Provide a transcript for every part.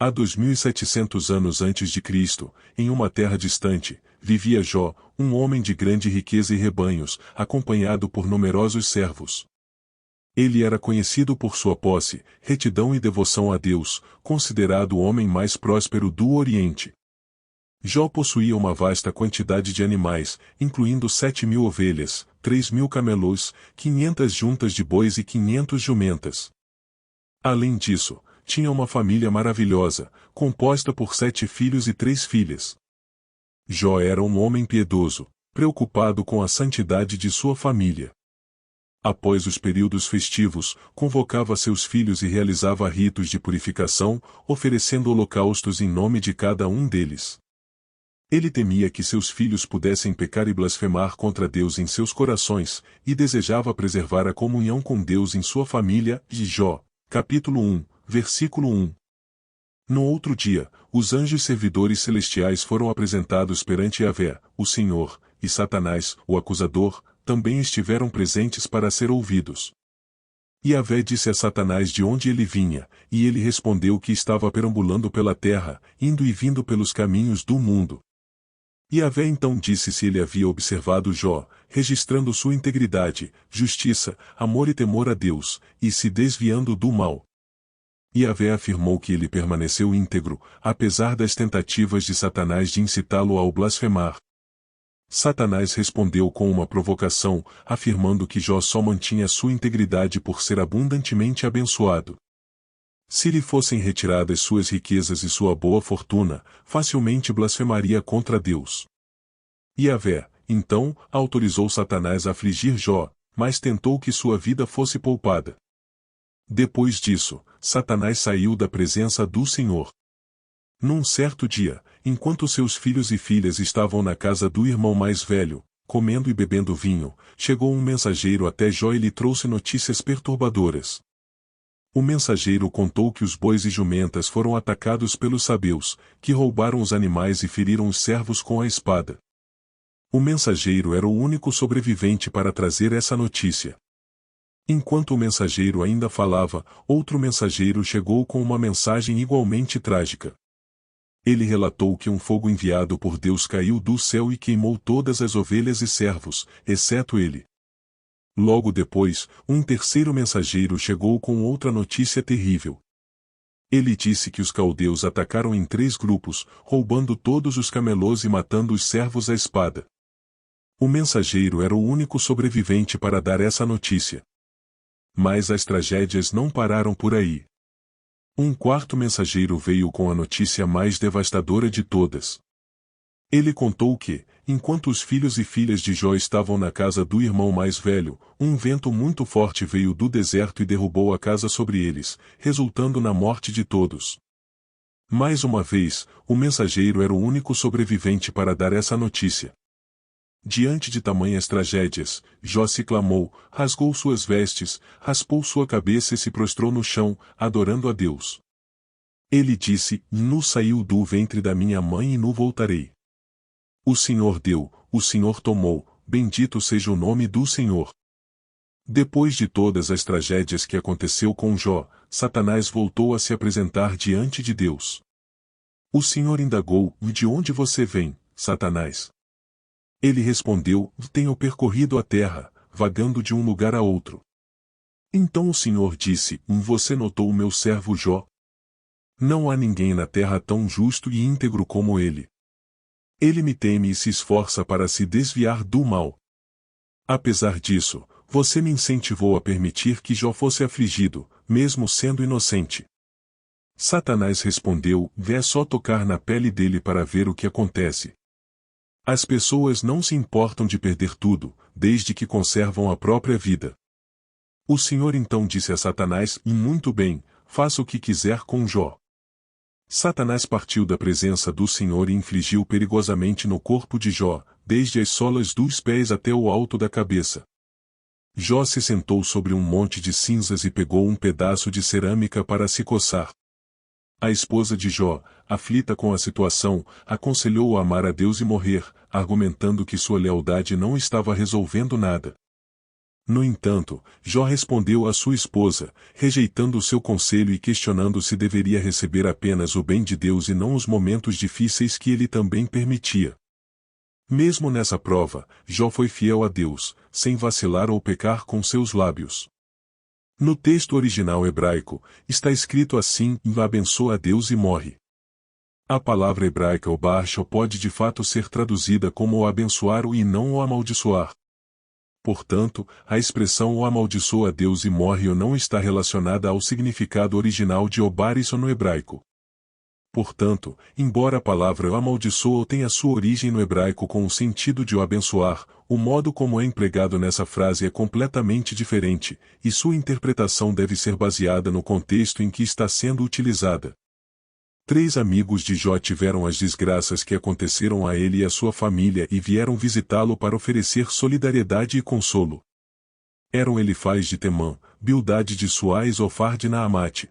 Há 2700 anos antes de Cristo, em uma terra distante, vivia Jó, um homem de grande riqueza e rebanhos, acompanhado por numerosos servos. Ele era conhecido por sua posse, retidão e devoção a Deus, considerado o homem mais próspero do Oriente. Jó possuía uma vasta quantidade de animais, incluindo 7.000 ovelhas, 3.000 camelos, 500 juntas de bois e 500 jumentas. Além disso, tinha uma família maravilhosa, composta por 7 filhos e 3 filhas. Jó era um homem piedoso, preocupado com a santidade de sua família. Após os períodos festivos, convocava seus filhos e realizava ritos de purificação, oferecendo holocaustos em nome de cada um deles. Ele temia que seus filhos pudessem pecar e blasfemar contra Deus em seus corações, e desejava preservar a comunhão com Deus em sua família. Jó, capítulo 1, versículo 1. No outro dia, os anjos servidores celestiais foram apresentados perante Yahvé, o Senhor, e Satanás, o acusador, também estiveram presentes para ser ouvidos. Yahvé disse a Satanás de onde ele vinha, e ele respondeu que estava perambulando pela terra, indo e vindo pelos caminhos do mundo. Yahvé então disse se ele havia observado Jó, registrando sua integridade, justiça, amor e temor a Deus, e se desviando do mal. Yahvé afirmou que ele permaneceu íntegro, apesar das tentativas de Satanás de incitá-lo ao blasfemar. Satanás respondeu com uma provocação, afirmando que Jó só mantinha sua integridade por ser abundantemente abençoado. Se lhe fossem retiradas suas riquezas e sua boa fortuna, facilmente blasfemaria contra Deus. Yahvé, então, autorizou Satanás a afligir Jó, mas tentou que sua vida fosse poupada. Depois disso, Satanás saiu da presença do Senhor. Num certo dia, enquanto seus filhos e filhas estavam na casa do irmão mais velho, comendo e bebendo vinho, chegou um mensageiro até Jó e lhe trouxe notícias perturbadoras. O mensageiro contou que os bois e jumentas foram atacados pelos sabeus, que roubaram os animais e feriram os servos com a espada. O mensageiro era o único sobrevivente para trazer essa notícia. Enquanto o mensageiro ainda falava, outro mensageiro chegou com uma mensagem igualmente trágica. Ele relatou que um fogo enviado por Deus caiu do céu e queimou todas as ovelhas e servos, exceto ele. Logo depois, um terceiro mensageiro chegou com outra notícia terrível. Ele disse que os caldeus atacaram em 3 grupos, roubando todos os camelôs e matando os servos à espada. O mensageiro era o único sobrevivente para dar essa notícia. Mas as tragédias não pararam por aí. Um quarto mensageiro veio com a notícia mais devastadora de todas. Ele contou que, enquanto os filhos e filhas de Jó estavam na casa do irmão mais velho, um vento muito forte veio do deserto e derrubou a casa sobre eles, resultando na morte de todos. Mais uma vez, o mensageiro era o único sobrevivente para dar essa notícia. Diante de tamanhas tragédias, Jó se clamou, rasgou suas vestes, raspou sua cabeça e se prostrou no chão, adorando a Deus. Ele disse: Nu saiu do ventre da minha mãe e nu voltarei. O Senhor deu, o Senhor tomou, bendito seja o nome do Senhor. Depois de todas as tragédias que aconteceu com Jó, Satanás voltou a se apresentar diante de Deus. O Senhor indagou: De onde você vem, Satanás? Ele respondeu: Tenho percorrido a terra, vagando de um lugar a outro. Então o Senhor disse: Você notou o meu servo Jó? Não há ninguém na terra tão justo e íntegro como ele. Ele me teme e se esforça para se desviar do mal. Apesar disso, você me incentivou a permitir que Jó fosse afligido, mesmo sendo inocente. Satanás respondeu: É só tocar na pele dele para ver o que acontece. As pessoas não se importam de perder tudo, desde que conservam a própria vida. O Senhor então disse a Satanás: Muito bem, faça o que quiser com Jó. Satanás partiu da presença do Senhor e infligiu perigosamente no corpo de Jó, desde as solas dos pés até o alto da cabeça. Jó se sentou sobre um monte de cinzas e pegou um pedaço de cerâmica para se coçar. A esposa de Jó, aflita com a situação, aconselhou-o a amar a Deus e morrer, argumentando que sua lealdade não estava resolvendo nada. No entanto, Jó respondeu à sua esposa, rejeitando o seu conselho e questionando se deveria receber apenas o bem de Deus e não os momentos difíceis que ele também permitia. Mesmo nessa prova, Jó foi fiel a Deus, sem vacilar ou pecar com seus lábios. No texto original hebraico, está escrito assim: abençoa a Deus e morre. A palavra hebraica obarsha pode de fato ser traduzida como o abençoar e não o amaldiçoar. Portanto, a expressão o amaldiçoa a Deus e morre não está relacionada ao significado original de obarisson no hebraico. Portanto, embora a palavra o amaldiçoa tenha sua origem no hebraico com o sentido de o abençoar, o modo como é empregado nessa frase é completamente diferente, e sua interpretação deve ser baseada no contexto em que está sendo utilizada. 3 amigos de Jó tiveram as desgraças que aconteceram a ele e a sua família e vieram visitá-lo para oferecer solidariedade e consolo. Eram Elifaz de Temã, Bildade de Suá e Zofar de Naamate.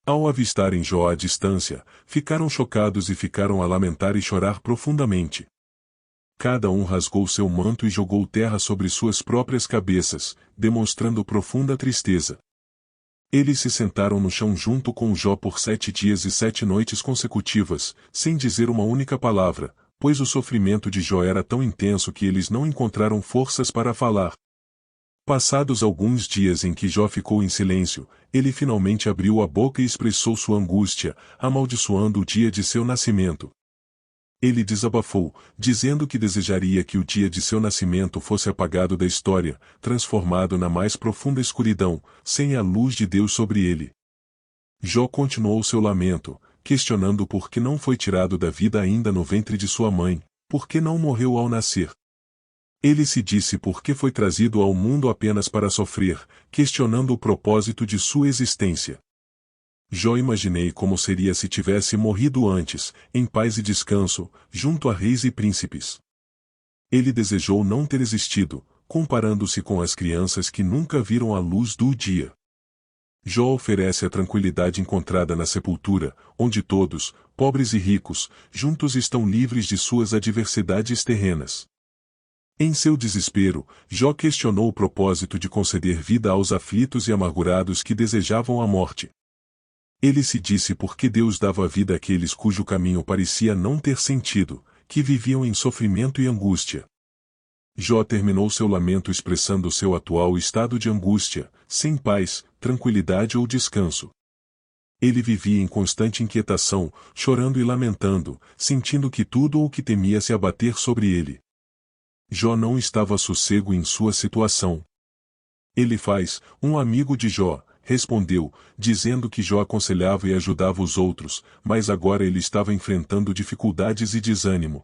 Ao avistarem Jó à distância, ficaram chocados e ficaram a lamentar e chorar profundamente. Cada um rasgou seu manto e jogou terra sobre suas próprias cabeças, demonstrando profunda tristeza. Eles se sentaram no chão junto com Jó por 7 dias e 7 noites consecutivas, sem dizer uma única palavra, pois o sofrimento de Jó era tão intenso que eles não encontraram forças para falar. Passados alguns dias em que Jó ficou em silêncio, ele finalmente abriu a boca e expressou sua angústia, amaldiçoando o dia de seu nascimento. Ele desabafou, dizendo que desejaria que o dia de seu nascimento fosse apagado da história, transformado na mais profunda escuridão, sem a luz de Deus sobre ele. Jó continuou seu lamento, questionando por que não foi tirado da vida ainda no ventre de sua mãe, por que não morreu ao nascer. Ele se disse por que foi trazido ao mundo apenas para sofrer, questionando o propósito de sua existência. Jó imaginei como seria se tivesse morrido antes, em paz e descanso, junto a reis e príncipes. Ele desejou não ter existido, comparando-se com as crianças que nunca viram a luz do dia. Jó oferece a tranquilidade encontrada na sepultura, onde todos, pobres e ricos, juntos estão livres de suas adversidades terrenas. Em seu desespero, Jó questionou o propósito de conceder vida aos aflitos e amargurados que desejavam a morte. Ele se disse por que Deus dava vida àqueles cujo caminho parecia não ter sentido, que viviam em sofrimento e angústia. Jó terminou seu lamento expressando seu atual estado de angústia, sem paz, tranquilidade ou descanso. Ele vivia em constante inquietação, chorando e lamentando, sentindo que tudo o que temia se abater sobre ele. Jó não estava sossego em sua situação. Elifaz, um amigo de Jó, respondeu, dizendo que Jó aconselhava e ajudava os outros, mas agora ele estava enfrentando dificuldades e desânimo.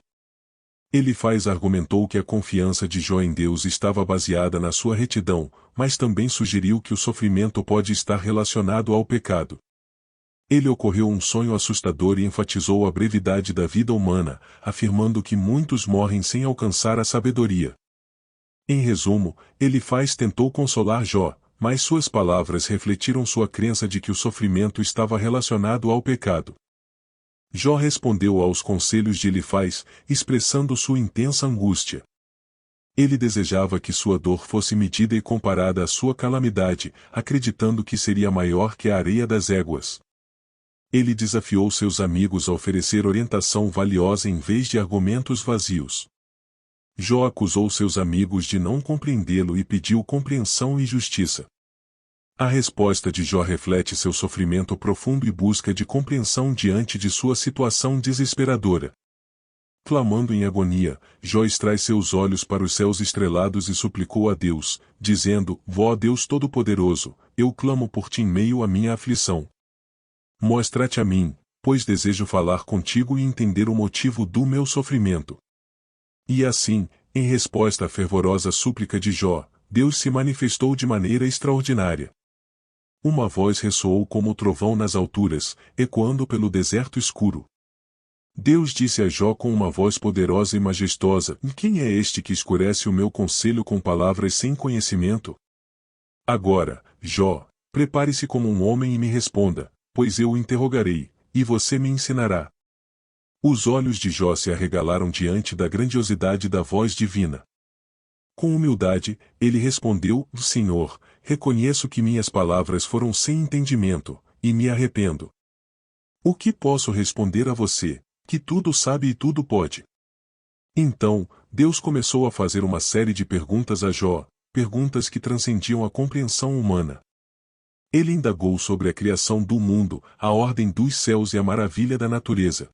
Elifaz argumentou que a confiança de Jó em Deus estava baseada na sua retidão, mas também sugeriu que o sofrimento pode estar relacionado ao pecado. Ele ocorreu um sonho assustador e enfatizou a brevidade da vida humana, afirmando que muitos morrem sem alcançar a sabedoria. Em resumo, Elifaz tentou consolar Jó, mas suas palavras refletiram sua crença de que o sofrimento estava relacionado ao pecado. Jó respondeu aos conselhos de Elifaz, expressando sua intensa angústia. Ele desejava que sua dor fosse medida e comparada à sua calamidade, acreditando que seria maior que a areia das éguas. Ele desafiou seus amigos a oferecer orientação valiosa em vez de argumentos vazios. Jó acusou seus amigos de não compreendê-lo e pediu compreensão e justiça. A resposta de Jó reflete seu sofrimento profundo e busca de compreensão diante de sua situação desesperadora. Clamando em agonia, Jó extrai seus olhos para os céus estrelados e suplicou a Deus, dizendo: Ó Deus Todo-Poderoso, eu clamo por ti em meio à minha aflição. Mostra-te a mim, pois desejo falar contigo e entender o motivo do meu sofrimento. E assim, em resposta à fervorosa súplica de Jó, Deus se manifestou de maneira extraordinária. Uma voz ressoou como o trovão nas alturas, ecoando pelo deserto escuro. Deus disse a Jó com uma voz poderosa e majestosa: Quem é este que escurece o meu conselho com palavras sem conhecimento? Agora, Jó, prepare-se como um homem e me responda, pois eu o interrogarei, e você me ensinará. Os olhos de Jó se arregalaram diante da grandiosidade da voz divina. Com humildade, ele respondeu: Senhor, reconheço que minhas palavras foram sem entendimento, e me arrependo. O que posso responder a você, que tudo sabe e tudo pode? Então, Deus começou a fazer uma série de perguntas a Jó, perguntas que transcendiam a compreensão humana. Ele indagou sobre a criação do mundo, a ordem dos céus e a maravilha da natureza.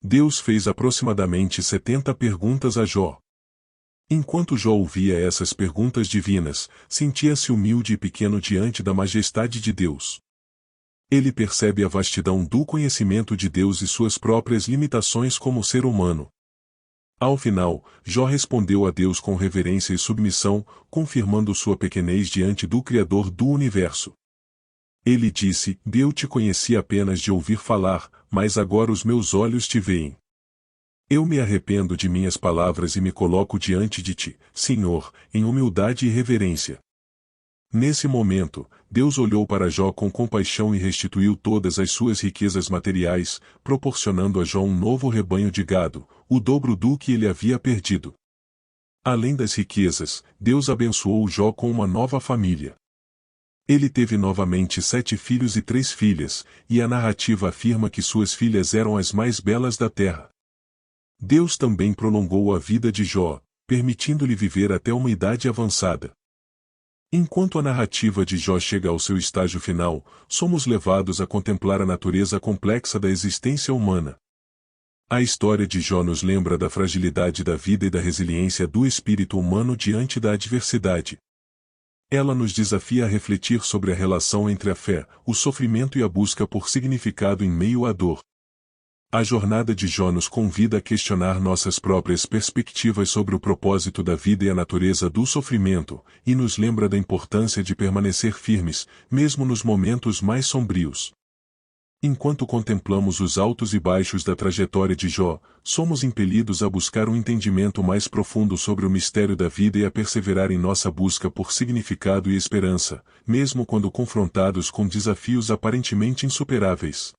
Deus fez aproximadamente 70 perguntas a Jó. Enquanto Jó ouvia essas perguntas divinas, sentia-se humilde e pequeno diante da majestade de Deus. Ele percebe a vastidão do conhecimento de Deus e suas próprias limitações como ser humano. Ao final, Jó respondeu a Deus com reverência e submissão, confirmando sua pequenez diante do Criador do universo. Ele disse: Eu te conheci apenas de ouvir falar, mas agora os meus olhos te veem. Eu me arrependo de minhas palavras e me coloco diante de ti, Senhor, em humildade e reverência. Nesse momento, Deus olhou para Jó com compaixão e restituiu todas as suas riquezas materiais, proporcionando a Jó um novo rebanho de gado, o dobro do que ele havia perdido. Além das riquezas, Deus abençoou Jó com uma nova família. Ele teve novamente 7 filhos e 3 filhas, e a narrativa afirma que suas filhas eram as mais belas da terra. Deus também prolongou a vida de Jó, permitindo-lhe viver até uma idade avançada. Enquanto a narrativa de Jó chega ao seu estágio final, somos levados a contemplar a natureza complexa da existência humana. A história de Jó nos lembra da fragilidade da vida e da resiliência do espírito humano diante da adversidade. Ela nos desafia a refletir sobre a relação entre a fé, o sofrimento e a busca por significado em meio à dor. A jornada de Jó nos convida a questionar nossas próprias perspectivas sobre o propósito da vida e a natureza do sofrimento, e nos lembra da importância de permanecer firmes, mesmo nos momentos mais sombrios. Enquanto contemplamos os altos e baixos da trajetória de Jó, somos impelidos a buscar um entendimento mais profundo sobre o mistério da vida e a perseverar em nossa busca por significado e esperança, mesmo quando confrontados com desafios aparentemente insuperáveis.